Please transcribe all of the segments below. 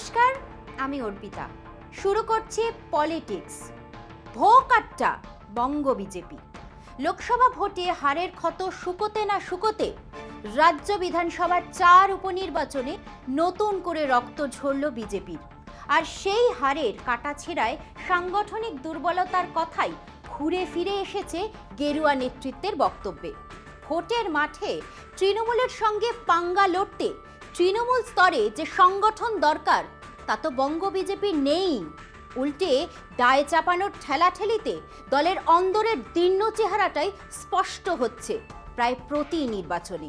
নমস্কার, আমি অর্পিতা। শুরু করছি পলিটিক্স। ভোকাট্টা বঙ্গ বিজেপি। লোকসভা ভোটে হারের ক্ষত শুকোতে না শুকোতে রাজ্য বিধানসভার 4 উপনির্বাচনে নতুন করে রক্ত ঝরল বিজেপির। আর সেই হারের কাটাছেঁড়ায় সাংগঠনিক দুর্বলতার কথাই ঘুরে ফিরে এসেছে গেরুয়া নেতৃত্বের বক্তব্যে। ভোটের মাঠে তৃণমূলের সঙ্গে পাঙ্গা লড়তে তৃণমূল স্তরে যে সংগঠন দরকার তা তো বঙ্গ বিজেপির নেই। উল্টে দায় চাপানোর ঠেলাঠেলিতে দলের অন্দরের দীর্ণ চেহারাটাই স্পষ্ট হচ্ছে প্রায় প্রতি নির্বাচনে।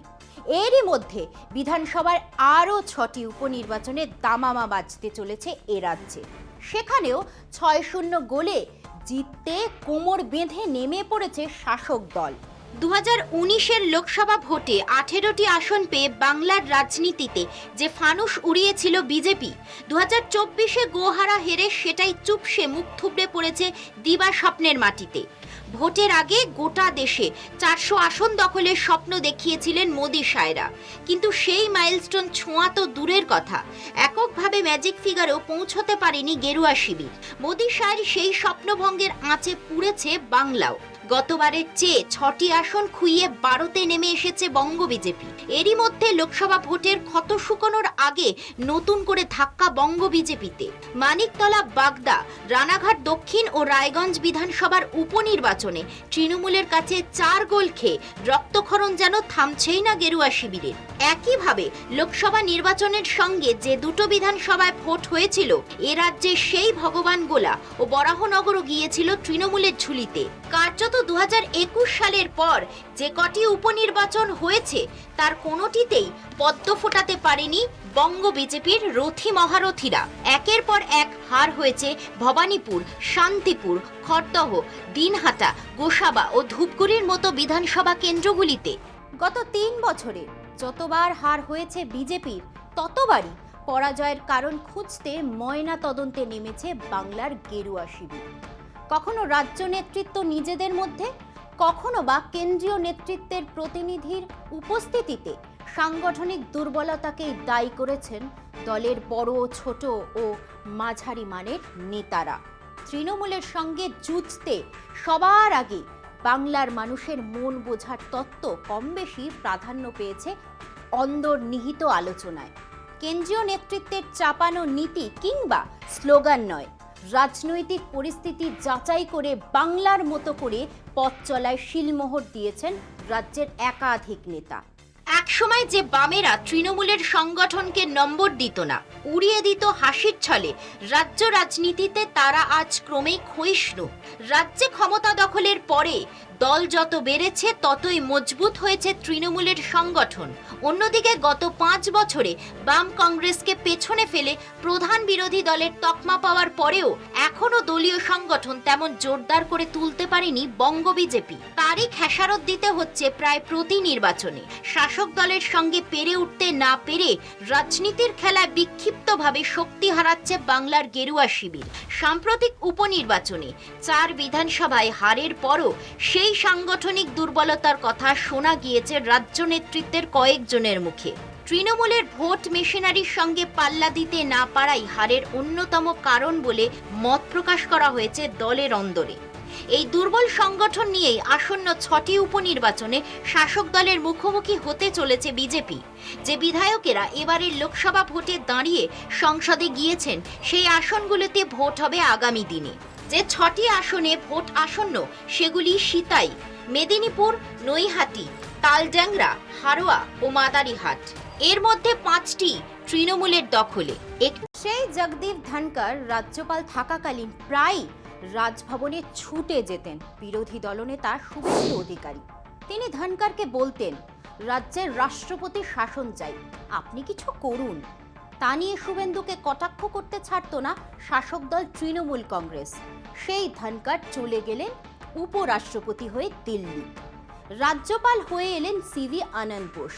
এরই মধ্যে বিধানসভার আরও 6টি উপনির্বাচনে দামামা বাজতে চলেছে এ রাজ্যে। সেখানেও 6-0 গোলে জিততে কোমর বেঁধে নেমে পড়েছে শাসক দল। 2019-এর লোকসভা ভোটে 18টি আসন পেয়ে বাংলার রাজনীতিতে যে ফানুস উড়িয়েছিল বিজেপি, 2024-এ গোহারা হেরে সেটাই চুপসে মুখ থুবড়ে পড়েছে দিবা স্বপ্নের মাটিতে। ভোটের আগে গোটা দেশে 400 আসন দখলের স্বপ্ন দেখিয়েছিলেন মোদি সায়রা, কিন্তু সেই মাইলস্টোন ছোঁয়া তো দূরের কথা, এককভাবে ম্যাজিক ফিগারেও পৌঁছতে পারেনি গেরুয়া শিবির। মোদি সায়ের সেই স্বপ্নভঙ্গের আঁচে পুড়েছে বাংলাও। গতবারের চেয়ে 6টি আসন খুইয়ে 12তে নেমে এসেছে বঙ্গ বিজেপি। এরই মধ্যে লোকসভা ভোটের ক্ষত শুকোনোর আগে নতুন করে ধাক্কা বঙ্গ বিজেপিতে। মানিকতলা, বাগদা, রানাঘাট দক্ষিণ ও রায়গঞ্জ বিধানসভার উপনির্বাচনে তৃণমূলের কাছে 4 গোল খেয়ে রক্তক্ষরণ যেন থামছেই না গেরুয়া শিবিরের। একইভাবে লোকসভা নির্বাচনের সঙ্গে যে দুটো বিধানসভায় ভোট হয়েছিল, এ রাজ্যে সেই ভগবান গোলা ও বরাহনগরও গিয়েছিল তৃণমূলের ঝুলিতে। কার্যত 2021 সালের পর যে কটি উপনির্বাচন হয়েছে তার কোনোটিতেই পদ্ম ফোটাতে পারেনি বঙ্গ বিজেপির রথী মহারথীরা। একের পর এক হার হয়েছে ভবানীপুর, শান্তিপুর, খড়দহ, দিনহাটা, গোসাবা ও ধূপগুড়ির মতো বিধানসভা কেন্দ্রগুলিতে। গত 3 বছরে যতবার হার হয়েছে বিজেপির, ততবারই পরাজয়ের কারণ খুঁজতে ময়না তদন্তে নেমেছে বাংলার গেরুয়া শিবির। কখনো রাজ্য নেতৃত্ব নিজেদের মধ্যে, কখনো বা কেন্দ্রীয় নেতৃত্বের প্রতিনিধির উপস্থিতিতে সাংগঠনিক দুর্বলতাকেই দায়ী করেছেন দলের বড়, ছোট ও মাঝারি মানের নেতারা। তৃণমূলের সঙ্গে যুঝতে সবার আগে বাংলার মানুষের মন বোঝার তত্ত্ব কম বেশি প্রাধান্য পেয়েছে অন্তর্নিহিত আলোচনায়। কেন্দ্রীয় নেতৃত্বের চাপানো নীতি কিংবা স্লোগান নয়, রাজনৈতিক পরিস্থিতি যাচাই করে বাংলার মতো করে পথ চলায় শিলমোহর দিয়েছেন রাজ্যের একাধিক নেতা। একসময় যে বামেরা তৃণমূলের সংগঠনকে নম্বর দিত না, উড়িয়ে দিত হাসির ছলে, রাজ্য রাজনীতিতে তারা আজ ক্রমেই ক্ষয়িষ্ণু। রাজ্যে ক্ষমতা দখলের পরে দল যত বেড়েছে ততই মজবুত হয়েছে তৃণমূলের সংগঠন। অন্যদিকে গত 5 বছরে বাম কংগ্রেসকে পেছনে ফেলে প্রধান বিরোধী দলের তকমা পাওয়ার পরেও এখনো দলীয় সংগঠন তেমন জোরদার করে তুলতে পারেনি বঙ্গ বিজেপি। তারই খেসারত দিতে হচ্ছে প্রায় প্রতি নির্বাচনে। শাসক দলের সঙ্গে পেরে উঠতে না পেরে রাজনীতির খেলায় বিক্ষিপ্তভাবে শক্তি হারাচ্ছে বাংলার গেরুয়া শিবির। সাম্প্রতিক উপনির্বাচনে 4 বিধানসভায় হারের পরও সেই সাংগঠনিক দুর্বলতার কথা শোনা গিয়েছে রাজ্য নেতৃত্বের কয়েকজনের মুখে। তৃণমূলের ভোট মেশিনারির সঙ্গে পাল্লা দিতে না পারাই হারের অন্যতম কারণ বলে মত প্রকাশ করা হয়েছে দলের অন্দরে। এই দুর্বল সংগঠন নিয়েই আসন্ন 6টি উপনির্বাচনে শাসক দলের মুখোমুখি হতে চলেছে বিজেপি। যে বিধায়কেরা এবারের লোকসভা ভোটে দাঁড়িয়ে সংসদে গিয়েছেন, সেই আসনগুলোতে ভোট হবে আগামী দিনে। যে 6টি আসনে ভোট আসন্ন সেগুলি সিতাই, মেদিনীপুর, নৈহাটি, তালড্যাংরা, হারোয়া ও মাদারিহাট। এর মধ্যে 5টি তৃণমূলের দখলে। সেই জগদীপ ধনকর রাজ্যপাল থাকাকালীন প্রায় রাজভবনে ছুটে যেতেন বিরোধী দলনেতা শুভেন্দু অধিকারী। তিনি ধনকরকে বলতেন, রাজ্যের রাষ্ট্রপতি শাসন চাই, আপনি কিছু করুন। তা নিয়ে শুভেন্দুকে কটাক্ষ করতে ছাড়তো না শাসক দল তৃণমূল কংগ্রেস। সেই ধনকর চলে গেলেন উপরাষ্ট্রপতি হয়ে দিল্লি। রাজ্যপাল হয়ে এলেন সিভি আনন্দ বোস।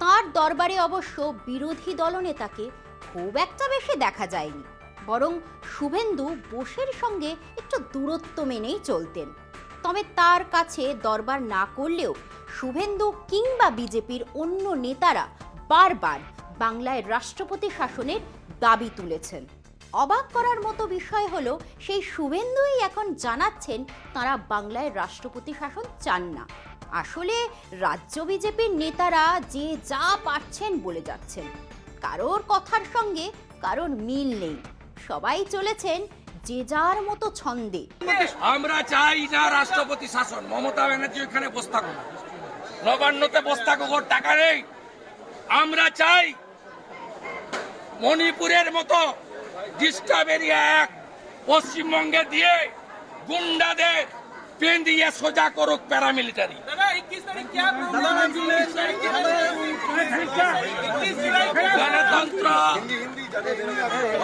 তাঁর দরবারে অবশ্য বিরোধী দলনেতাকে খুব একটা বেশি দেখা যায়নি, বরং শুভেন্দু বোসের সঙ্গে একটু দূরত্ব মেনেই চলতেন। তবে তার কাছে দরবার না করলেও শুভেন্দু কিংবা বিজেপির অন্য নেতারা বারবার বাংলায় রাষ্ট্রপতি শাসনের দাবি তুলেছেন। অবাক করার মতো বিষয় হলো সেই শুভেন্দুই এখন জানাচ্ছেন তারা বাংলায় রাষ্ট্রপতি শাসন চান না। আসলে রাজ্য বিজেপির নেতারা যে যা পারছেন বলে যাচ্ছেন, কারোর কথার সঙ্গে কারোর মিল নেই, সবাই চলেছেন যে যার মতো ছন্দে। আমরা চাই না রাষ্ট্রপতি শাসন। মমতা ব্যানার্জি ওখানে বসে থাকুক, নবান্নতে বসে থাকুক, ওর টাকা নেই। আমরা চাই মণিপুরের মতো ডিস্টার্ব এরিয়া এক পশ্চিমবঙ্গে দিয়ে গুন্ডাদের পেন দিয়ে সোজা করুক প্যারামিলিটারি। গণতন্ত্র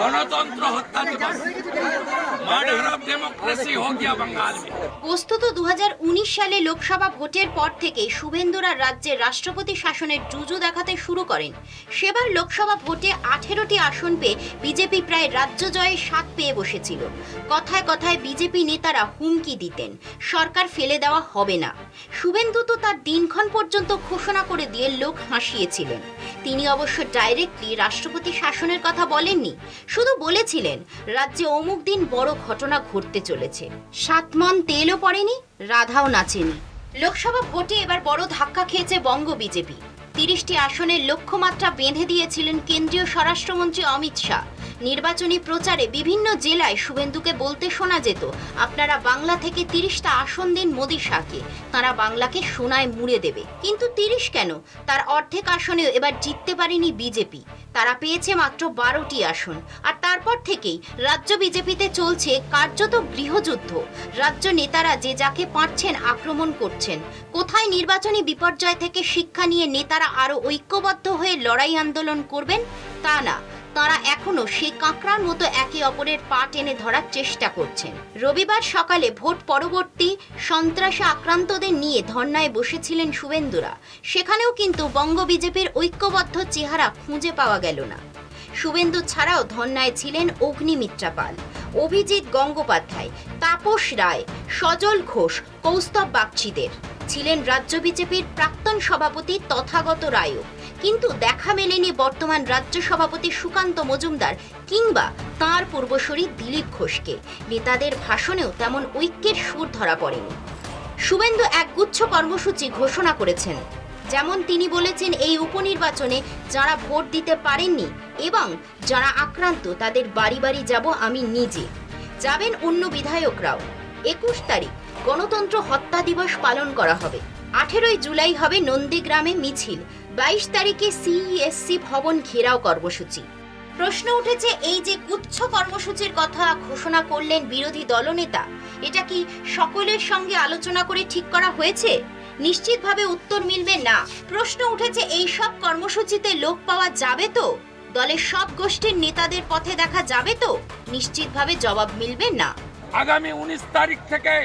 गणतंत्र हत्या दिवस मर्डर ऑफ डेमोक्रेसी हो गया बंगाल में। বস্তুত 2019 সালে লোকসভা ভোটের পর থেকে শুভেন্দুরা রাজ্যে রাষ্ট্রপতি শাসনের জুজু দেখাতে শুরু করেন। সেবার লোকসভা ভোটে 18টি আসন পেয়ে বিজেপি প্রায় রাজ্য জয়ের স্বাদ পেয়ে বসেছিল। কথায় কথায় বিজেপি নেতারা হুমকি দিতেন, সরকার ফেলে দেওয়া হবে না। শুভেন্দু তো তার দিনক্ষণ পর্যন্ত ঘোষণা করে দিয়ে লোক হাসিয়েছিলেন। তিনি অবশ্য ডাইরেক্টলি রাষ্ট্রপতি শাসনের কথা বলেননি, শুধু বলেছিলেন রাজ্যে অমুক দিন বড় ঘটনা ঘটতে চলেছে। 7 মণ তেলও পড়েনি, রাধাও নাচেনি। লোকসভা ভোটে এবার বড় ধাক্কা খেয়েছে বঙ্গ বিজেপি। 30টি আসনের লক্ষ্যমাত্রা বেঁধে দিয়েছিলেন কেন্দ্রীয় স্বরাষ্ট্রমন্ত্রী অমিত শাহ। নির্বাচনী প্রচারে বিভিন্ন জেলায় শুভেন্দুকে বলতে শোনা যেত, আপনারা বাংলা থেকে 30টা আসন দিন মোদি শাহকে, তারা বাংলাকে সোনায় মুড়ে দেবে। কিন্তু 30 কেন, তার অর্ধেক আসনেও এবার জিততে পারেনি বিজেপি। তারা পেয়েছে মাত্র 12টি আসন। আর তারপর থেকেই রাজ্য বিজেপিতে চলছে কার্যত গৃহযুদ্ধ। রাজ্য নেতারা যে যাকে পারছেন আক্রমণ করছেন। কোথায় নির্বাচনী বিপর্যয় থেকে শিক্ষা নিয়ে নেতারা আরো ঐক্যবদ্ধ হয়ে লড়াই আন্দোলন করবেন তা না, তারা এখনো সেই কাঁকড়ার মতো একে অপরের পা টেনে ধরার চেষ্টা করছেন। রবিবার সকালে ভোট পরবর্তী সন্ত্রাসে আক্রান্তদের নিয়ে ধর্নায় বসেছিলেন শুভেন্দুরা। সেখানেও কিন্তু বঙ্গ বিজেপির ঐক্যবদ্ধ চেহারা খুঁজে পাওয়া গেল না। শুভেন্দু ছাড়াও ধর্নায় ছিলেন অগ্নিমিত্রা পাল, অভিজিৎ গঙ্গোপাধ্যায়, তাপস রায়, সজল ঘোষ, কৌস্তব বাগচিদের। ছিলেন রাজ্য বিজেপির প্রাক্তন সভাপতি তথাগত রায়ও। কিন্তু দেখা মেলেনি বর্তমান রাজ্য সভাপতি সুকান্ত মজুমদার কিংবা তাঁর পূর্বসূরি দিলীপ ঘোষকে। নেতাদের ভাষণেও তেমন ঐক্যের সুর ধরা পড়েনি। শুভেন্দু একগুচ্ছ কর্মসূচি ঘোষণা করেছেন। যেমন তিনি বলেছেন, এই উপনির্বাচনে যারা ভোট দিতে পারেননি এবং যারা আক্রান্ত তাদের বাড়ি বাড়ি যাব আমি নিজে, যাবেন অন্য বিধায়করাও। 21 তারিখ গণতন্ত্র হত্যা দিবস পালন করা হবে। 18 জুলাই হবে নন্দীগ্রামে মিছিল। 22 তারিখে সিইএসসি ভবন ঘেরাও কর্মসূচি। প্রশ্ন উঠেছে, এই যে গুচ্ছ কর্মসূচির কথা ঘোষণা করলেন বিরোধী দলনেতা, এটা কি সকলের সঙ্গে আলোচনা করে ঠিক করা হয়েছে? নিশ্চিতভাবে উত্তর মিলবে না। প্রশ্ন উঠেছে, এই সব কর্মসূচিতে লোক পাওয়া যাবে তো? দলের সব গোষ্ঠীর নেতাদের পথে দেখা যাবে তো? নিশ্চিতভাবে জবাব মিলবে না। আগামী 19 তারিখ থেকে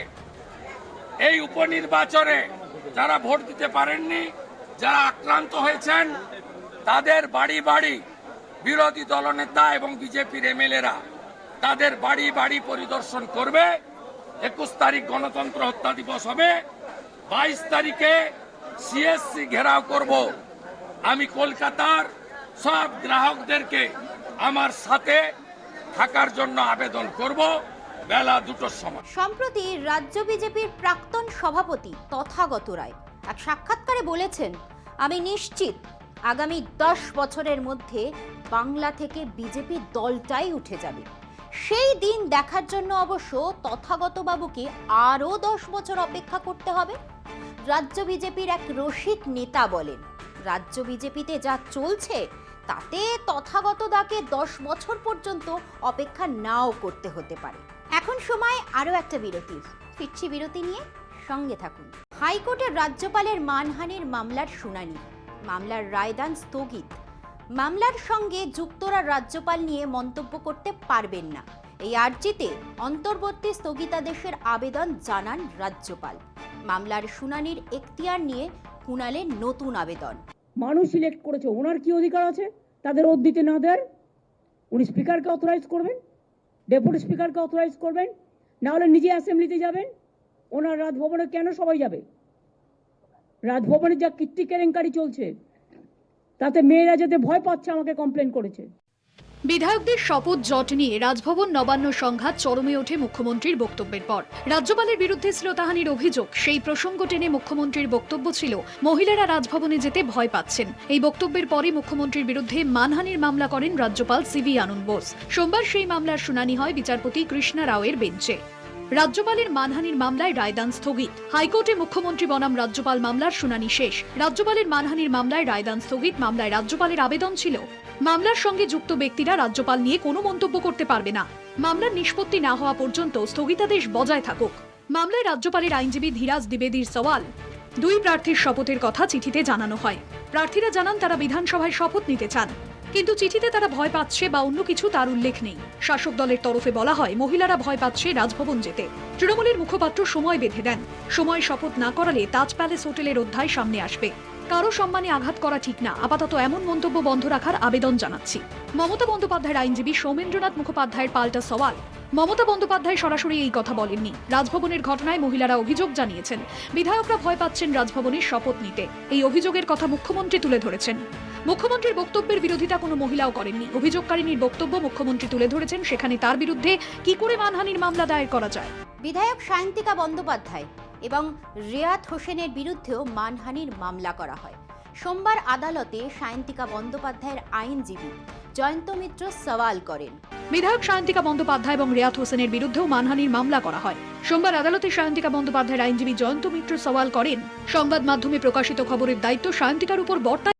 এই উপনির্বাচনে যারা ভোট দিতে পারেননি, যারা আক্রান্ত হয়েছেন, তাদের বাড়ি বাড়ি বিরোধী দলনেতা এবং বিজেপির এমএলএরা তাদের বাড়ি বাড়ি পরিদর্শন করবে। 21 তারিখ গণতন্ত্র হত্যা দিবস হবে। 22 তারিখে সিএসসি ঘেরাও করব। আমি কলকাতার সব গ্রাহকদেরকে আমার সাথে থাকার জন্য আবেদন করব বেলা 2টোর সময়। সম্প্রতি রাজ্য বিজেপির প্রাক্তন সভাপতি তথাগত রায় এক সাক্ষাৎকারে বলেছেন, আমি নিশ্চিত আগামী 10 বছরের মধ্যে বাংলা থেকে বিজেপি দলটাই উঠে যাবে। সেই দিন দেখার জন্য অবশ্য তথাগত বাবুকে আরও 10 বছর অপেক্ষা করতে হবে। রাজ্য বিজেপির এক রসিক নেতা বলেন, রাজ্য বিজেপিতে যা চলছে তাতে তথাগত দাকে 10 বছর পর্যন্ত অপেক্ষা নাও করতে হতে পারে। এখন সময় আরও একটা বিরতির। ফিরছি বিরতি নিয়ে, সঙ্গে থাকুন। হাইকোর্টের রাজ্যপালের মানহানির মামলার শুনানি, মামলার রায়দান স্থগিত। মামলার সঙ্গে যুক্তরা রাজ্যপাল নিয়ে মন্তব্য করতে পারবেন না, এই আর্জিতে অন্তর্বর্তী স্থগিতাদেশের আবেদন জানান রাজ্যপাল। মামলার শুনানির এখতিয়ার নিয়ে কুণালের নতুন আবেদন। মানুষ সিলেক্ট করেছে, ওনার কি অধিকার আছে তাদের ওত দিতে না দেওয়ার? উনি স্পিকারকে অথরাইজ করবেন, ডেপুটি স্পিকারকে অথরাইজ করবেন, না হলে নিজে অ্যাসেম্বলিতে যাবেন। ওনার রাজভবনে কেন সবাই যাবে? রাজভবনে যা কীর্তি কেলেঙ্কারি চলছে তাতে মেয়েরা যেতে ভয় পাচ্ছে, আমাকে কমপ্লেন করেছে। বিধায়কদের শপথ জট নিয়ে রাজভবন নবান্ন সংঘাত চরমে ওঠে মুখ্যমন্ত্রীর বক্তব্যের পর। রাজ্যপালের বিরুদ্ধে শ্লীলতাহানির অভিযোগ, সেই প্রসঙ্গ টেনে মুখ্যমন্ত্রীর বক্তব্য ছিল মহিলারা রাজভবনে যেতে ভয় পাচ্ছেন। এই বক্তব্যের পরই মুখ্যমন্ত্রীর বিরুদ্ধে মানহানির মামলা করেন রাজ্যপাল সিভি আনন্দ বোস। সোমবার সেই মামলার শুনানি হয় বিচারপতি কৃষ্ণা রাওয়ের বেঞ্চে। রাজ্যপালের মানহানির মামলায় রায়দান স্থগিত। হাইকোর্টে মুখ্যমন্ত্রী বনাম রাজ্যপাল মামলার শুনানি শেষ। রাজ্যপালের মানহানির মামলায় রায়দান স্থগিত। মামলায় রাজ্যপালের আবেদন ছিল, মামলার সঙ্গে যুক্ত ব্যক্তিরা রাজ্যপাল নিয়ে কোনো মন্তব্য করতে পারবে না। মামলার নিষ্পত্তি না হওয়া পর্যন্ত স্থগিতাদেশ বজায় থাকুক। মামলায় রাজ্যপালের আইনজীবী ধীরাজ দ্বিবেদীর সওয়াল, দুই প্রার্থীর শপথের কথা চিঠিতে জানানো হয়। প্রার্থীরা জানান তারা বিধানসভায় শপথ নিতে চান, কিন্তু চিঠিতে তারা ভয় পাচ্ছে বা অন্য কিছু তার উল্লেখ নেই। শাসক দলের তরফে বলা হয় মহিলারা ভয় পাচ্ছে রাজভবন যেতে। তৃণমূলের মুখপাত্র সময় বেঁধে দেন, সময় শপথ না করালে তাজ প্যালেস হোটেলের অধ্যায় সামনে আসবে। কারো সম্মানে আঘাত করা ঠিক না, আপাতত এমন মন্তব্য বন্ধ রাখার আবেদন জানাচ্ছি। মমতা বন্দ্যোপাধ্যায়ের আইনজীবী সৌমেন্দ্রনাথ মুখোপাধ্যায়ের পাল্টা সওয়াল, মমতা বন্দ্যোপাধ্যায় সরাসরি এই কথা বলেননি। রাজভবনের ঘটনায় মহিলারা অভিযোগ জানিয়েছেন, বিধায়করা ভয় পাচ্ছেন রাজভবনের শপথ নিতে। এই অভিযোগের কথা মুখ্যমন্ত্রী তুলে ধরেছেন। মুখ্যমন্ত্রীর বক্তব্যের বিরোধিতা কোনো মহিলাও করেননি। অভিযোগকারিনীর বক্তব্য মুখ্যমন্ত্রী তুলে ধরেছেন, সেখানে তার বিরুদ্ধে কি করে মানহানির মামলা দায়ের করা যায়। বিধায়ক সায়ন্তিকা বন্দ্যোপাধ্যায় এবং রেয়াত হোসেনের বিরুদ্ধেও মানহানির মামলা করা হয়। সোমবার আদালতে সায়ন্তিকা বন্দ্যোপাধ্যায়ের আইনজীবী জয়ন্ত মিত্র সওয়াল করেন। বিধায়ক সায়ন্তিকা বন্দ্যোপাধ্যায় এবং রেয়াত হোসেনের বিরুদ্ধেও মানহানির মামলা করা হয়। সোমবার আদালতে সায়ন্তিকা বন্দ্যোপাধ্যায়ের আইনজীবী জয়ন্ত মিত্র সওয়াল করেন, সংবাদ মাধ্যমে প্রকাশিত খবরের দায়িত্ব সায়ন্তিকার উপর বর্তায়।